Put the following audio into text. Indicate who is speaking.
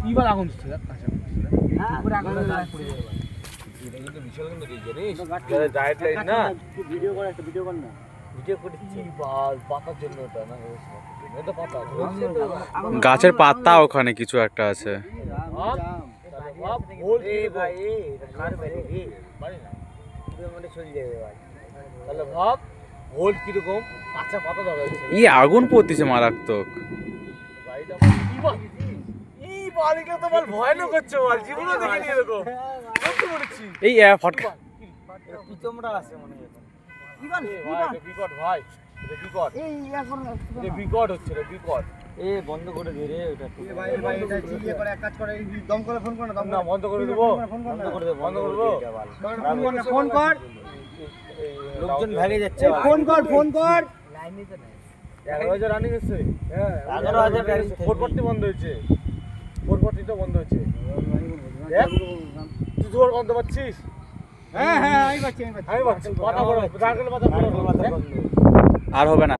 Speaker 1: এবার আগুন দিচ্ছে কাঁচা
Speaker 2: হ্যাঁ পুরো আগুন পড়ে যাবে
Speaker 1: এটা কিন্তু বিশাল কিন্তু এই জানিস ডায়েট লাইট না
Speaker 2: ভিডিও কর একটা ভিডিও কর না
Speaker 1: ভিডিও করছি বাল পাতার জন্য ওটা না এটা পাতা
Speaker 3: গাছের পাতা ওখানে কিছু একটা আছে।
Speaker 1: বাপ বল
Speaker 2: এই ভাই এটা কার বাড়ি রে
Speaker 1: বাড়ি না
Speaker 2: পুরো মনে চলে যাবে ভাই
Speaker 1: তাহলে ভাব ভোল কিরকম কাঁচা পাতা ধরা হয়েছে
Speaker 3: ই আগুন পড়তেছে মারাত্মক।
Speaker 1: গাড়িটা কি বল এই বাড়িটা তো বল ভয়ানক হচ্ছে বল জীবনে দেখিনি এরকম সত্যি বলছি
Speaker 3: এই ফটকা
Speaker 2: পিতমরা আছে মনে হয় কি বল
Speaker 1: ভাই এটা বিকট ভাই এটা বিকট
Speaker 2: এই এখন
Speaker 1: এটা বিকট হচ্ছে রে বিকট
Speaker 2: এ বন্ধ করে দে রে ওটা
Speaker 4: ভাই ভাই এটা ইয়ে করে এক কাজ করে দম করে ফোন কর না দম
Speaker 1: না বন্ধ করে দেব
Speaker 2: বন্ধ করে দে
Speaker 1: বন্ধ করে দেব
Speaker 4: ফোন কর
Speaker 2: লোকজন ভাগে যাচ্ছে
Speaker 4: ফোন কর ফোন কর
Speaker 2: লাইনে তো নাই
Speaker 1: 11,000 রানিং আছে
Speaker 4: হ্যাঁ
Speaker 2: 11,000
Speaker 1: 440 বন্ধ হয়েছে 440 টা বন্ধ হয়েছে দেখ তুই জোর বন্ধ পাচ্ছিস
Speaker 4: হ্যাঁ হ্যাঁ আমি পাচ্ছি
Speaker 1: আমি পাচ্ছি কথা বড় দাঁড়ালে মাথা বড়
Speaker 3: আর হবে না।